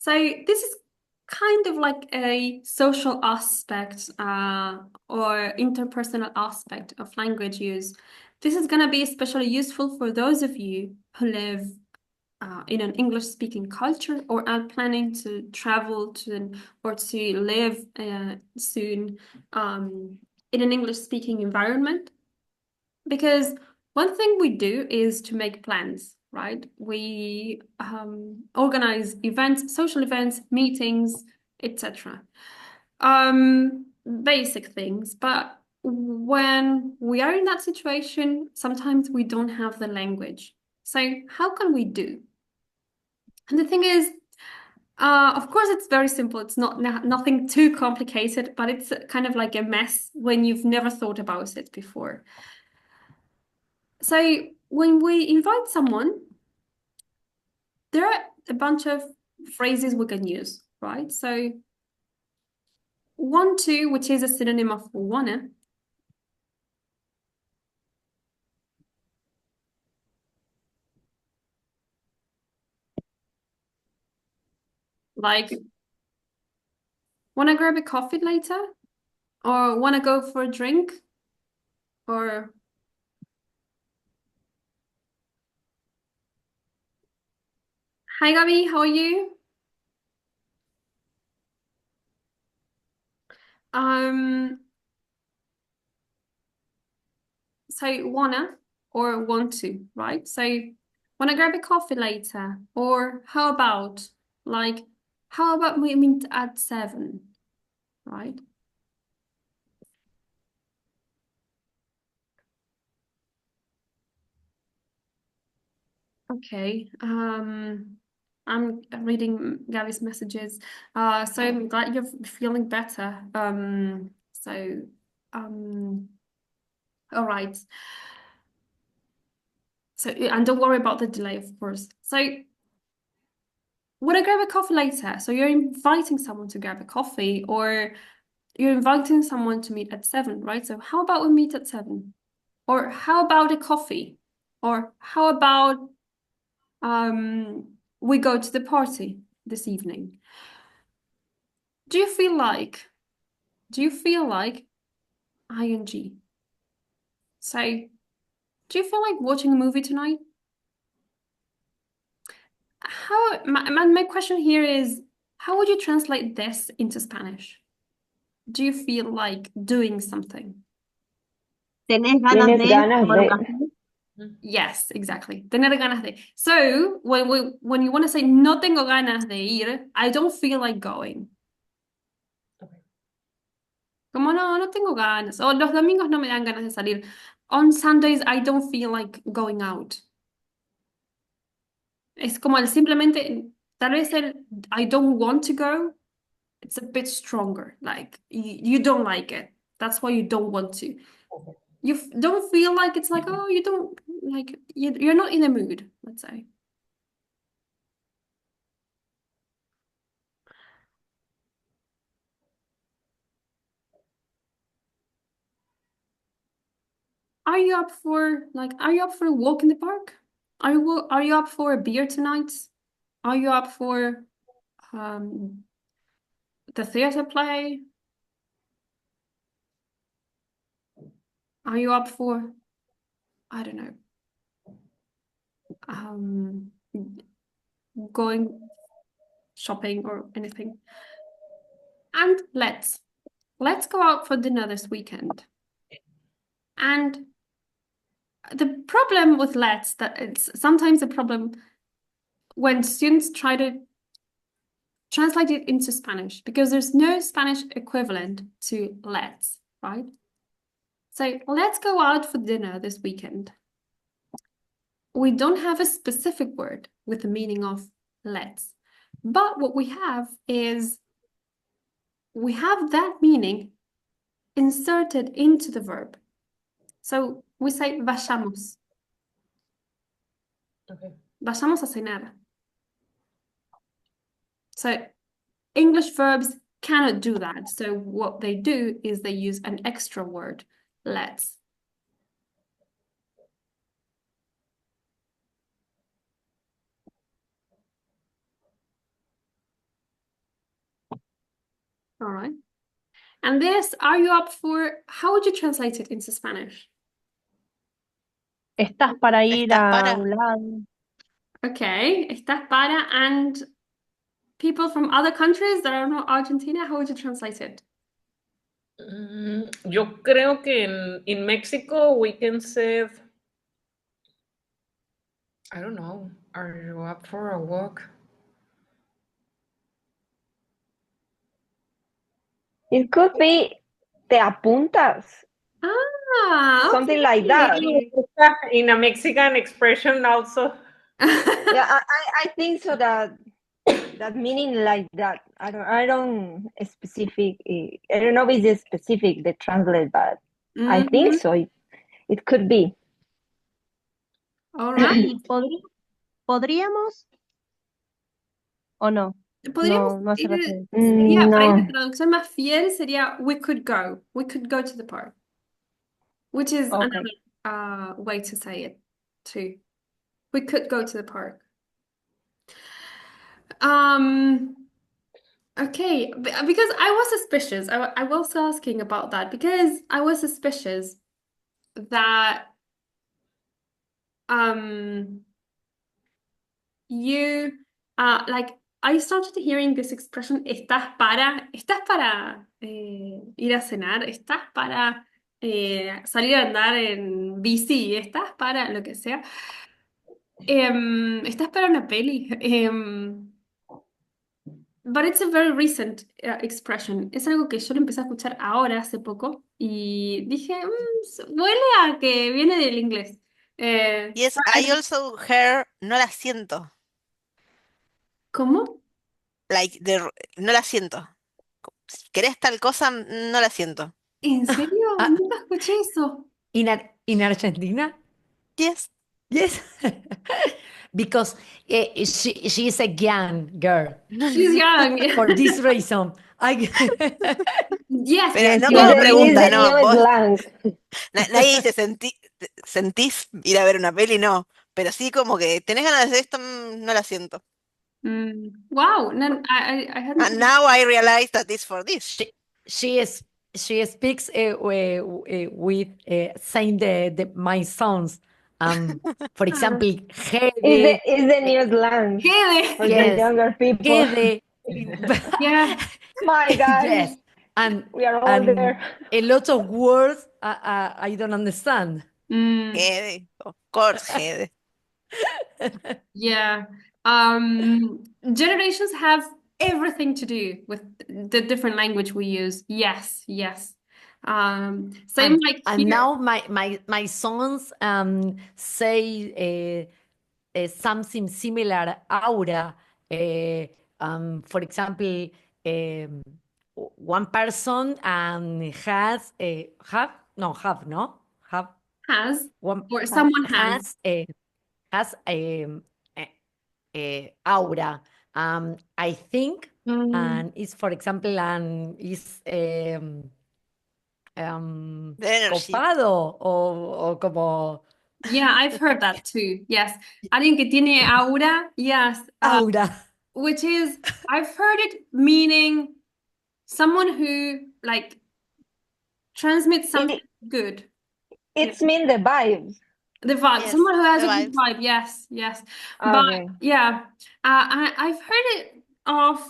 So this is kind of like a social aspect or interpersonal aspect of language use. This is going to be especially useful for those of you who live in an English-speaking culture or are planning to travel to or to live soon in an English-speaking environment. Because one thing we do is to make plans, right? We organize events, social events, meetings, etc. Basic things. But when we are in that situation, sometimes we don't have the language. So how can we do? And the thing is, of course, it's very simple. It's nothing too complicated, but it's kind of like a mess when you've never thought about it before. So when we invite someone, there are a bunch of phrases we can use, right? So want to, which is a synonym of wanna, like wanna grab a coffee later, or wanna go for a drink, or hi Gabby, how are you? Um, so wanna or want to, right? So wanna grab a coffee later, or how about, like, how about we meet at 7, right? Okay. I'm reading Gary's messages. So I'm glad you're feeling better. So, um, all right. So, and don't worry about the delay, of course. So, would I grab a coffee later? So you're inviting someone to grab a coffee, or you're inviting someone to meet at 7, right? So how about we meet at 7? Or how about a coffee? Or how about we go to the party this evening? Do you feel like, do you feel like ing? So, do you feel like watching a movie tonight? My question here is, how would you translate this into Spanish? Do you feel like doing something? ¿Tenés ganas Tienes de ganas tomar un de, café? Yes, exactly. Tener ganas de. So, when you want to say no tengo ganas de ir, I don't feel like going. Como no, no tengo ganas. O los domingos no me dan ganas de salir. On Sundays, I don't feel like going out. Es como el simplemente, tal vez el I don't want to go, it's a bit stronger. Like you don't like it. That's why you don't want to. You don't feel like it's like, oh, you don't like, you're not in the mood, let's say. Are you up for a walk in the park? Are you up for a beer tonight? Are you up for um the theater play? Are you up for, I don't know, um going shopping or anything? And let's go out for dinner this weekend. And the problem with let's, that it's sometimes a problem when students try to translate it into Spanish, because there's no Spanish equivalent to let's, right? So let's go out for dinner this weekend. We don't have a specific word with the meaning of let's, but what we have is we have that meaning inserted into the verb. So we say vayamos. okay. Vayamos a cenar. So English verbs cannot do that. So what they do is they use an extra word, let's. All right. And this, are you up for, how would you translate it into Spanish? ¿Estás para ir ¿Estás a para? un lado? Okay, estás para, and people from other countries that are not Argentina, how would you translate it? Yo creo que in Mexico we can say, I don't know, are you up for a walk? It could be te apuntas, Ah, something like that. okay. In a Mexican expression also. Yeah, I think so that meaning like that. I don't specific. I don't know if it's specific the translate, but I think Mhm. so. It could be. All right. ¿Podríamos o no? Podríamos No hace ir, referencia. sería, para ir No. de traducción más fiel, sería we could go. We could go to the park. Which is Okay. another way to say it too. We could go to the park. Okay, because I was suspicious. I was asking about that because I was suspicious that you like I started hearing this expression, estás para ir a cenar, estás para salir a andar en bici, estás para lo que sea. Estás para una peli. But it's a very recent expression. Es algo que yo lo empecé a escuchar ahora, hace poco, y dije, huele a que viene del inglés. Yes, I also heard no la siento. ¿Cómo? Like, no la siento. Si querés tal cosa, no la siento. ¿En serio? Nunca escuché eso. In Argentina? Yes. Yes. Because she is a young girl. She's young. For this reason. Yes. Pero no It's como the- pregunta, it's the no. new Vos, slang. nadie dice, ¿sentís ir a ver una peli? No. Pero sí como que, ¿tenés ganas de hacer esto? No la siento. Wow. No, I hadn't. And now I realize that it's for this. She speaks with saying my sons. For example, Hede. It's the new slang Hede. for the Yes. younger people. Hede. Yeah. My God. Yes. And We are all there. a lot of words I don't understand. Gede, of course, Gede. Yeah. Generations have everything to do with the different language we use. Yes, yes. Same like And here. now my sons say something similar, aura. For example, one person have Has one or someone has. has aura. I think, and it's for example, and is The energy. copado o como Yeah, I've heard that too. Yes. Alguien que tiene aura. Yes. aura. Which is, I've heard it meaning someone who like transmits something good. It's mean the vibes. The vibe. Yes, Someone who has the a good vibes. vibe. Yes, yes. But Okay. yeah, I've heard it of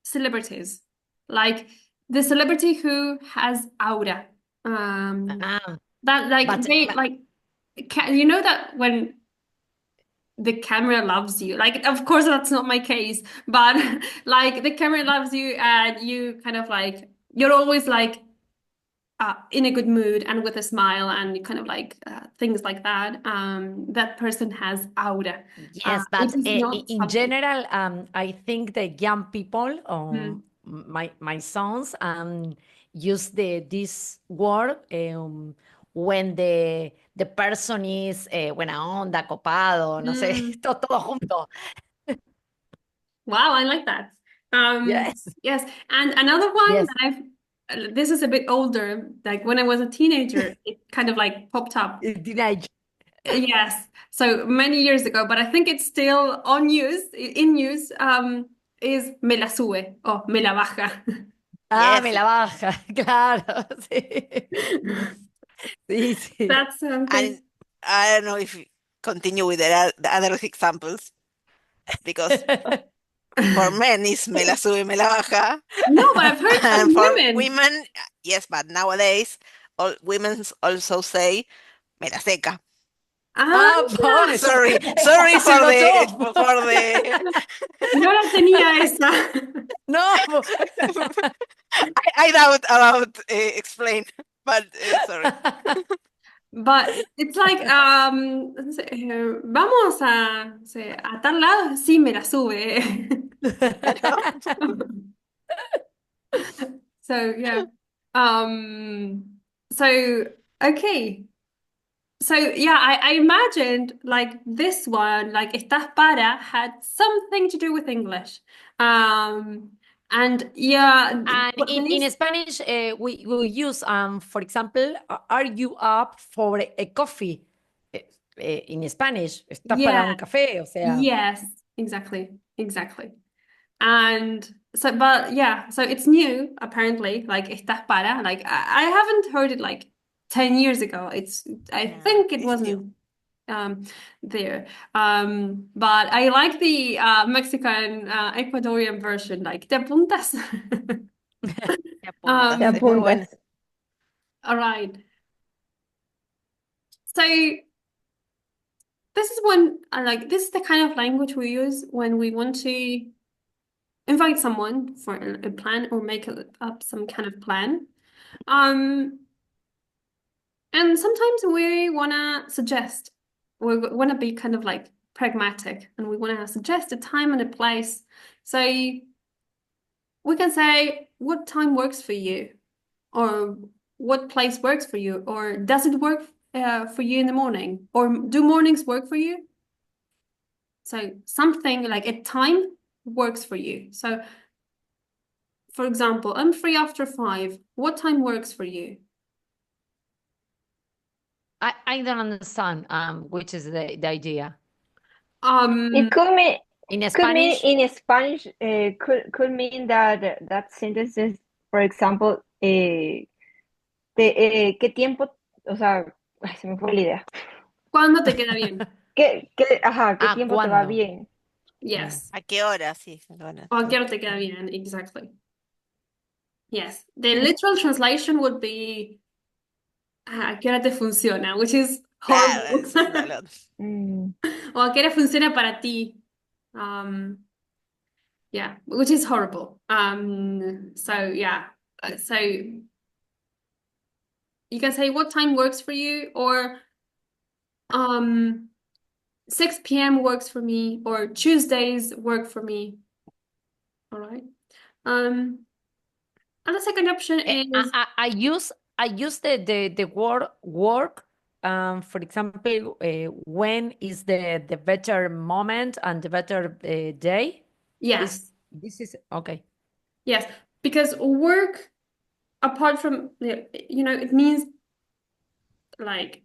celebrities, like the celebrity who has aura. That like But- they like, you know that when the camera loves you, like of course that's not my case, but like the camera loves you and you kind of like you're always like in a good mood and with a smile and kind of like things like that. That person has aura. Yes, but it is not in something- general, I think the young people, Mm. my sons, use this word when the person is buena onda, copado, no sé, todo junto. Wow, I like that. Yes. Yes, and another one Yes. that this is a bit older, like when I was a teenager, it kind of like popped up. Teenage. Yes, so many years ago, but I think it's still in use, is me la sube or me la baja. Ah, Yes. me la baja, claro, sí. Sí, sí. That's something. And I don't know if you continue with the other examples, because for men it's me la sube, me la baja. No, but I've heard And from for women. women, yes, but nowadays all women also say me la seca. Ah, Por eso. Sorry Estás for haciendo the top. for the no la tenía esa. No. I doubt about explain, but sorry. But it's like, no sé, vamos a, no sé, a tal lado, sí me la sube. So yeah. So okay. So yeah, I imagined like this one, like estás para, had something to do with English. And yeah, And in Spanish, we use, for example, are you up for a coffee? In Spanish, ¿estás para yeah, un café? O sea, yes, exactly, exactly. And so, but yeah, so it's new apparently, like estás para, like I haven't heard it like 10 years ago. I Yeah, think it it's wasn't there. But I like the Mexican Ecuadorian version, like te apuntas. Te apuntas, Te es muy buena. apuntas. All right. So this is when this is the kind of language we use when we want to invite someone for a plan or make up some kind of plan. And sometimes we wanna suggest, we wanna be kind of like pragmatic, and we wanna suggest a time and a place. So we can say, what time works for you? Or what place works for you? Or does it work for you in the morning? Or do mornings work for you? So something like a time works for you. So for example, I'm free after 5. What time works for you? I don't understand which is the idea. It could mean In could mean Spanish, in Spanish could mean that sentences, for example, ¿qué tiempo? O sea, ay, se me fue la idea. ¿Cuándo te queda bien? ¿Qué Ah, tiempo te va ¿cuándo? bien? Yes. ¿A qué hora? Sí, bueno, ¿O a sí. qué hora te queda bien? Exactly. Yes. The literal translation would be ¿a qué hora te funciona? Which is Claro, horrible. sí, no, Mm. O ¿a qué hora funciona para ti? Yeah, which is horrible. So yeah. So you can say what time works for you, or 6 p.m. works for me, or Tuesdays work for me. All right. And the second option is I use the word work. For example, when is the better moment and the better day? yes. This is okay. Yes, because work, apart from it means like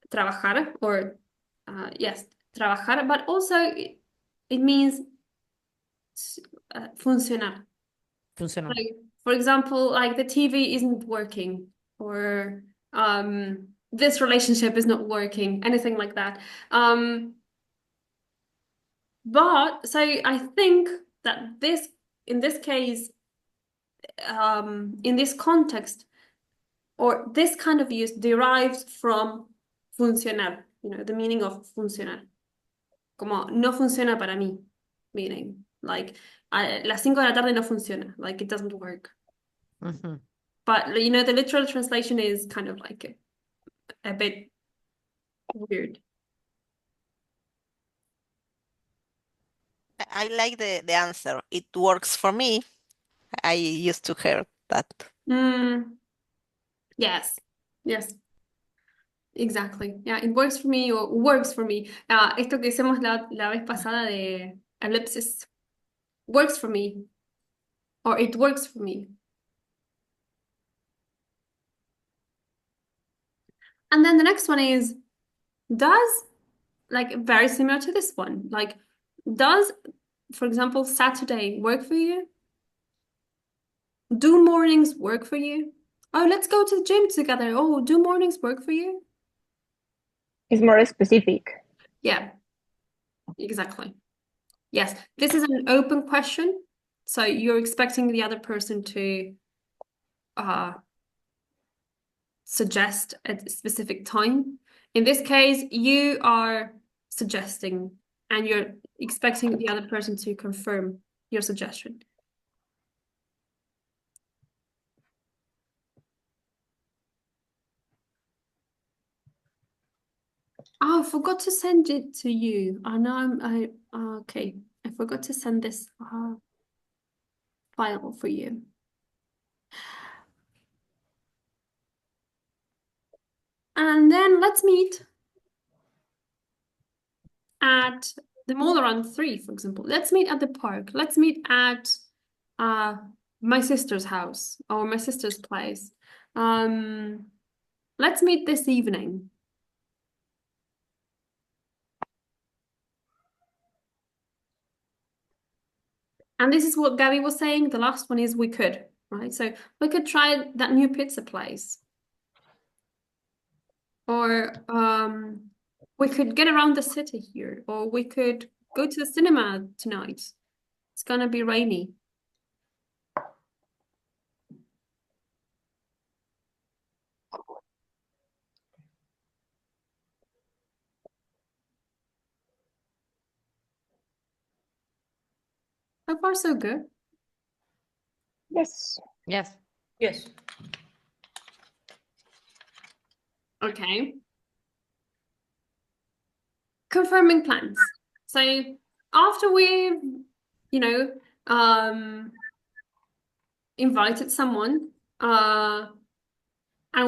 trabajar, or yes, trabajar, but also it means funcionar. Funcional. Like, for example, like the TV isn't working, or this relationship is not working, anything like that. But so I think that in this case, in this context, or this kind of use derives from funcionar, the meaning of funcionar. Como no funciona para mí, meaning like las 5 de la tarde no funciona, like it doesn't work. Mhm. But the literal translation is kind of like a bit weird. I like the answer. It works for me. I used to hear that. Yes, yes, exactly. Yeah, it works for me, or works for me. Esto que hicimos la vez pasada de ellipsis, works for me, or it works for me. And then the next one is, like very similar to this one, like does, for example, Saturday work for you? Do mornings work for you? Oh, let's go to the gym together. Oh, do mornings work for you? It's more specific. Yeah, exactly. Yes, this is an open question. So you're expecting the other person to suggest a specific time. In this case, you are suggesting and you're expecting the other person to confirm your suggestion. Oh, I forgot to send it to you. I know okay. I forgot to send this file for you. And then let's meet at the Moleran 3, for example. Let's meet at the park. Let's meet at my sister's house or my sister's place. Let's meet this evening. And this is what Gabby was saying. The last one is we could, right? So we could try that new pizza place. Or we could get around the city here. Or we could go to the cinema tonight. It's gonna be rainy. So far, so good. Yes. Yes. Yes. Okay. Confirming plans. So after we've, invited someone, and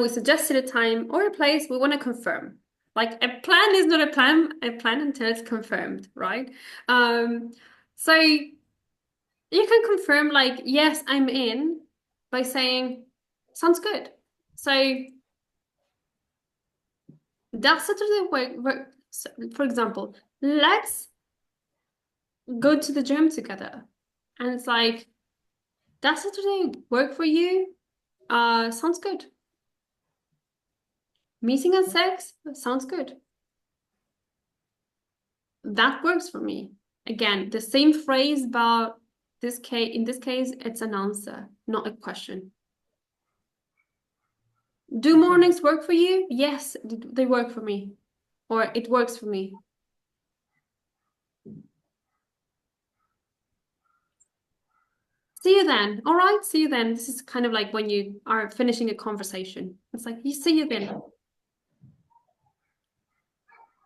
we suggested a time or a place, we want to confirm. Like a plan is not a plan until it's confirmed, right? So you can confirm like, yes, I'm in by saying, sounds good. So that Saturday work, for example, let's go to the gym together. And it's like, that Saturday work for you? Sounds good. Meeting at 6 sounds good. That works for me. Again, the same phrase, but in this case, it's an answer, not a question. Do mornings work for you? Yes, they work for me. Or it works for me. See you then. All right, see you then. This is kind of like when you are finishing a conversation. It's like, you see you then.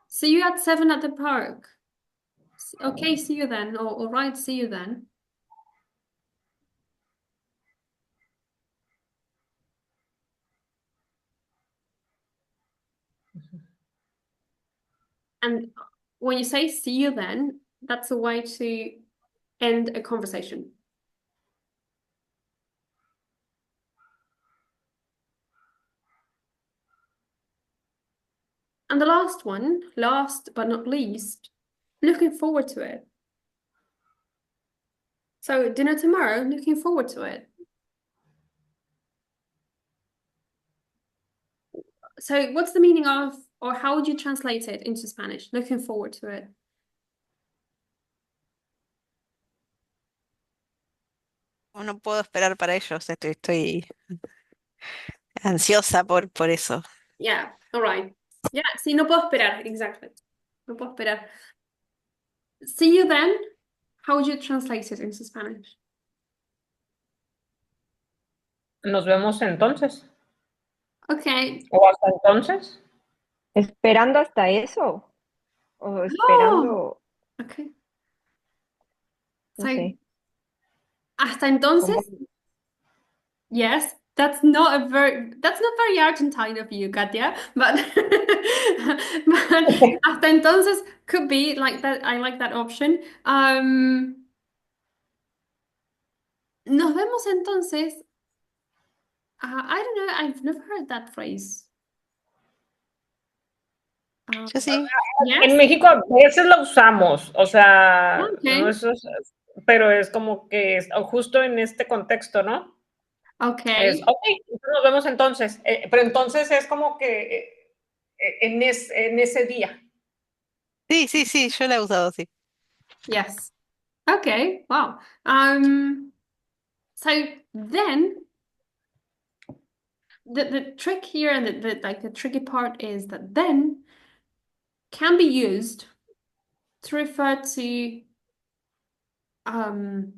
See you at 7 at the park. Okay, see you then. Or, all right, see you then. And when you say see you then, that's a way to end a conversation. And the last one, last but not least, looking forward to it. So dinner tomorrow, looking forward to it. So what's the meaning of, or how would you translate it into Spanish? Looking forward to it. No puedo esperar para ellos, estoy ansiosa por eso. Yeah, all right. Yeah, sí, no puedo esperar, exactly. No puedo esperar. See you then. How would you translate it into Spanish? Nos vemos entonces. Okay. ¿O hasta entonces? ¿Esperando hasta eso? ¿O esperando? Okay. No So, sé. hasta entonces, ¿Cómo? yes, that's not very Argentine of you, Katia, but but hasta entonces could be like that. I like that option. Nos vemos entonces. I don't know. I've never heard that phrase. Yo sí. Yes. En México a veces lo usamos, o sea, Okay. no es, pero es como que justo en este contexto, ¿no? Okay. Ok, nos vemos entonces. Pero entonces es como que en ese día. Sí, sí, sí, yo la he usado así. Yes. Okay. Wow. So then the trick here and the tricky part is that then can be used to refer to um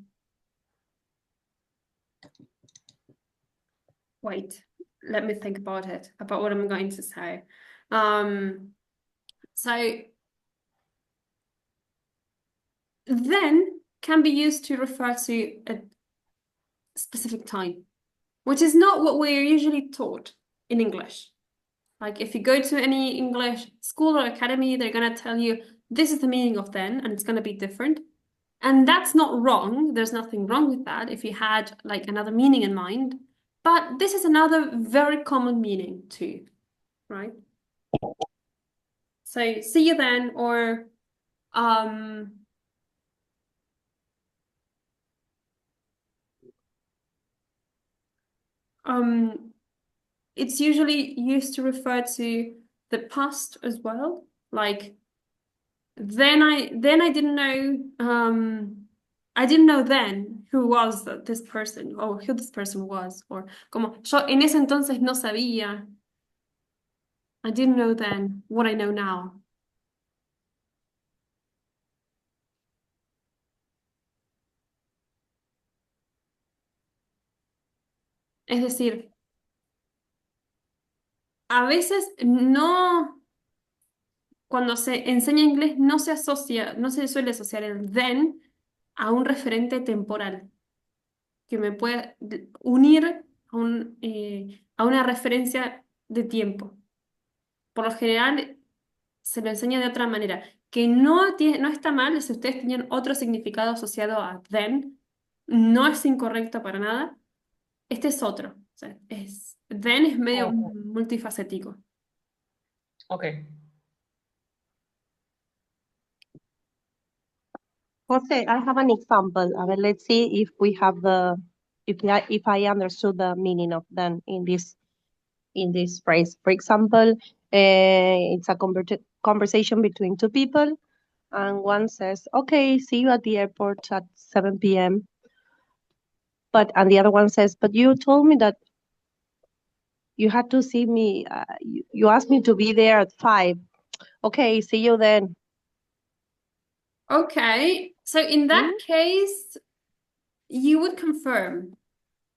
wait, let me think about it, about what I'm going to say. So then can be used to refer to a specific time, which is not what we're usually taught in English. Like if you go to any English school or academy, they're gonna tell you this is the meaning of then, and it's gonna be different. And that's not wrong. There's nothing wrong with that if you had like another meaning in mind. But this is another very common meaning too, right? So see you then, or um um it's usually used to refer to the past as well. Like then I didn't know I didn't know then who was this person or who this person was, or como yo en ese entonces no sabía. I didn't know then what I know now. Es decir, a veces no, cuando se enseña inglés no se asocia, no se suele asociar el then a un referente temporal que me pueda unir a una referencia de tiempo. Por lo general se lo enseña de otra manera, que no, no está mal si ustedes tenían otro significado asociado a then, no es incorrecto para nada. Este es otro. O sea, then es medio multifacético. Ok. Jose, I have an example. A ver, let's see if we have if I understood the meaning of then in this phrase. For example, it's a conversation between two people, and one says, "Okay, see you at the airport at 7 p.m." And the other one says, "But you told me that you had to see me. You asked me to be there at 5. Okay, see you then." Okay, so in that case, you would confirm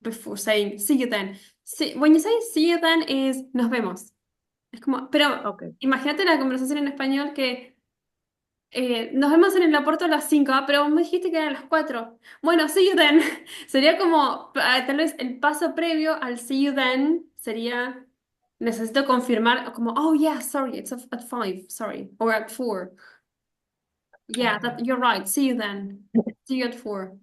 before saying see you then. When you say see you then is nos vemos. Es como, pero Okay. imagínate la conversación en español que nos vemos en el aeropuerto a las 5, pero vos me dijiste que era a las 4. Bueno, see you then. Sería como, tal vez el paso previo al see you then sería, necesito confirmar, como, oh yeah, sorry, it's at 5, sorry, or at 4. Yeah, you're right, see you then. See you at 4.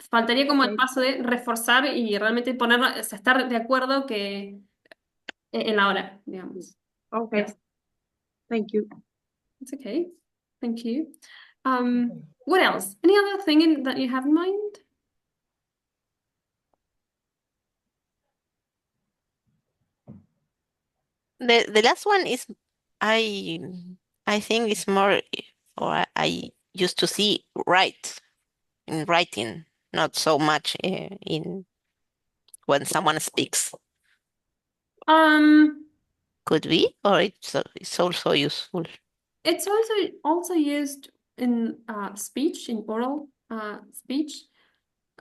Faltaría como el Okay. paso de reforzar y realmente poner, o sea, estar de acuerdo que en la hora, digamos. Okay. Yes, Thank you. it's okay. Thank you. What else? Any other thing that you have in mind? The last one is I I think it's more or I used to see write in writing, not so much in when someone speaks. Could be, or it's also useful. It's also used in speech, in oral speech.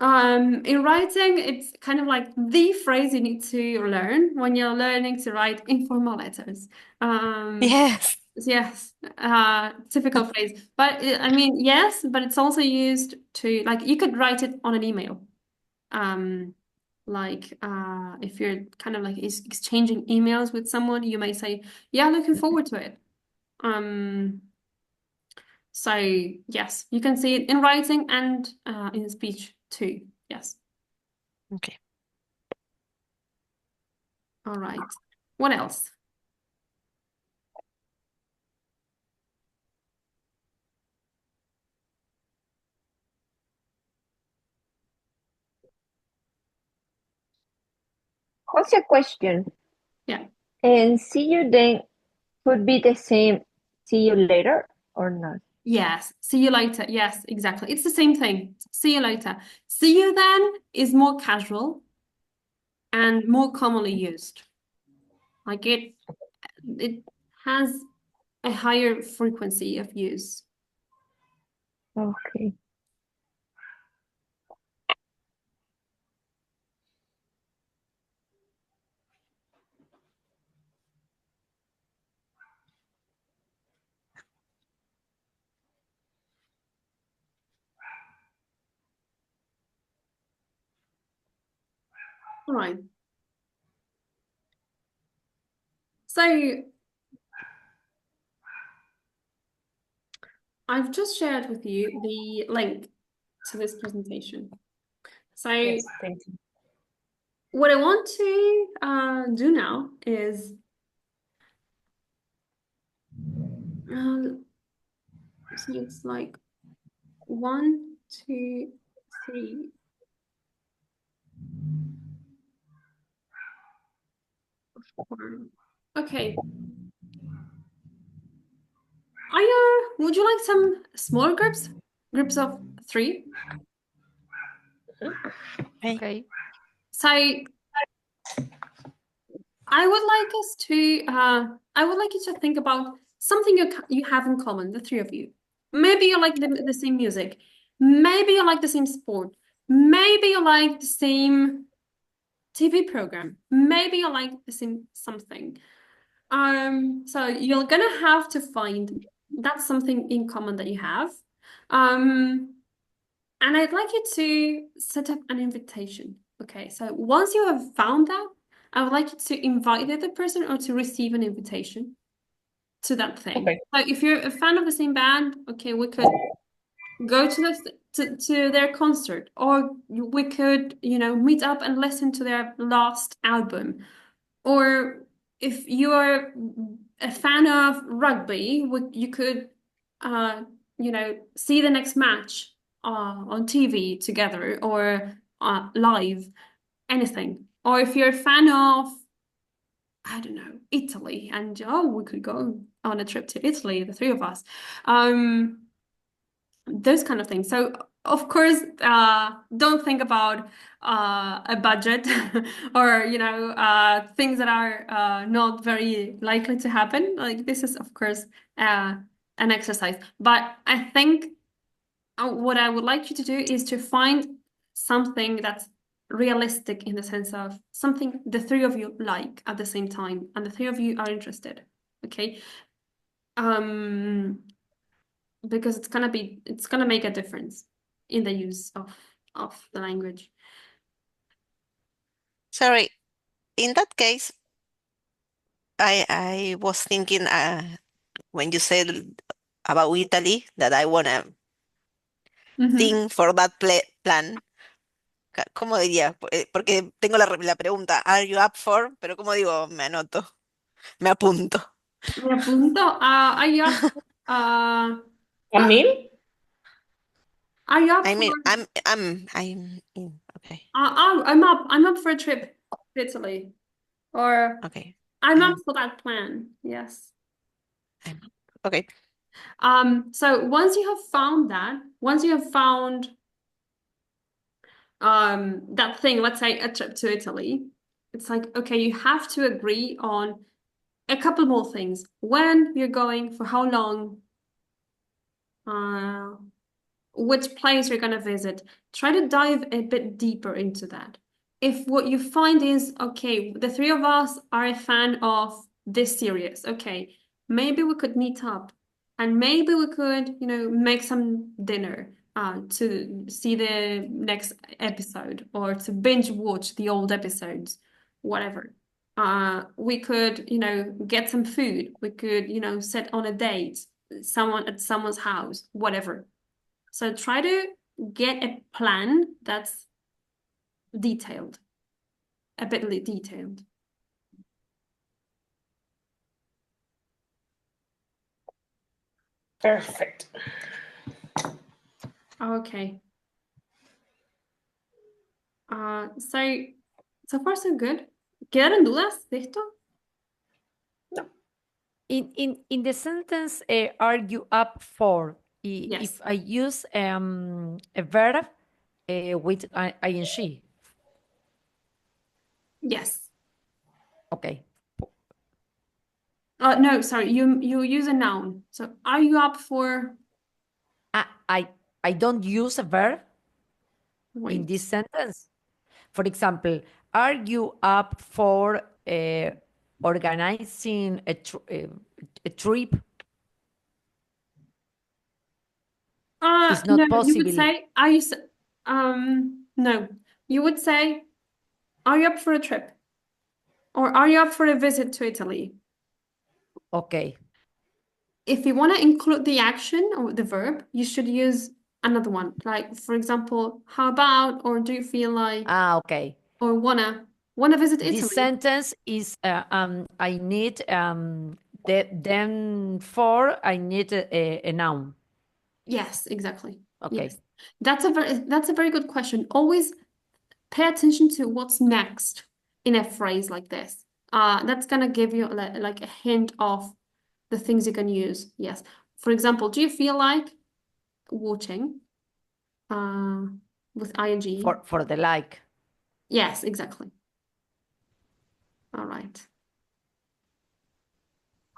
In writing, it's kind of like the phrase you need to learn when you're learning to write informal letters. Yes. Yes, typical phrase. But I mean, yes, but it's also used to, like, you could write it on an email. Like if you're kind of like exchanging emails with someone, you may say, "Yeah, looking forward to it." So yes, you can see it in writing and in speech too. Yes. Okay. All right. What else? What's your question? Yeah. And see you then could be the same. See you later or not? Yes. See you later. Yes, exactly. It's the same thing. See you later. See you then is more casual and more commonly used. Like it has a higher frequency of use. Okay. All right. So I've just shared with you the link to this presentation. So Yes, thank you. what I want to do now is so it's like 1, 2, 3. Okay. Would you like some small groups? Groups of 3? Okay. So I would like us to I would like you to think about something you have in common, the 3 of you. Maybe you like the same music. Maybe you like the same sport. Maybe you like the same TV program. Maybe you like the same something. So you're gonna have to find that's something in common that you have. And I'd like you to set up an invitation. Okay, so once you have found that, I would like you to invite the other person or to receive an invitation to that thing. Okay. So if you're a fan of the same band, okay, we could go to their concert, or we could, meet up and listen to their last album. Or if you are a fan of rugby, you could, see the next match on TV together or live, anything. Or if you're a fan of, I don't know, Italy, and we could go on a trip to Italy, the 3 of us. Those kind of things. So, of course, don't think about a budget or, things that are not very likely to happen. Like this is, of course, an exercise. But I think what I would like you to do is to find something that's realistic in the sense of something the 3 of you like at the same time, and the 3 of you are interested. Okay. Because it's gonna make a difference in the use of the language. Sorry, in that case, I was thinking when you said about Italy that I wanna Mhm. sing for that plan. ¿Cómo diría? Porque tengo la pregunta, ¿Are you up for? Pero ¿cómo digo? Me anoto, me apunto. Me apunto. Are you up? ¿Camille? Are you up I mean, for? I'm in. Okay, I'm up. I'm up for a trip to Italy, or okay. I'm up for that plan. Yes. Okay. So once you have found that, once you have found that thing, let's say a trip to Italy, it's like, okay, you have to agree on a couple more things. When you're going, for how long, which place you're going to visit. Try to dive a bit deeper into that. If what you find is, okay, the 3 of us are a fan of this series, okay, maybe we could meet up and maybe we could, make some dinner to see the next episode or to binge watch the old episodes, whatever. We could, get some food. We could, set on a date, someone at someone's house, whatever. So try to get a plan that's detailed, a bit detailed. Perfect. Okay. So far so good. ¿Quedaron dudas de esto? In the sentence, are you up for? Yes. If I use a verb with ing, Yes. okay. No, sorry. You use a noun. So, are you up for? I don't use a verb in Wait. this sentence. For example, are you up for organizing a trip? It's not No, you possible. would say, no. You would say, are you up for a trip? Or are you up for a visit to Italy? Okay. If you want to include the action or the verb, you should use another one. Like, for example, how about, or do you feel like, Okay. or wanna visit Italy? This sentence is I need then for I need a noun. Yes, exactly. Okay. Yes. That's a very good question. Always pay attention to what's next in a phrase like this. That's gonna give you like a hint of the things you can use. Yes. For example, do you feel like watching? With ing. For the like. Yes, exactly. All right.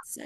So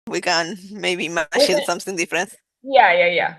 We can maybe imagine something different. Yeah.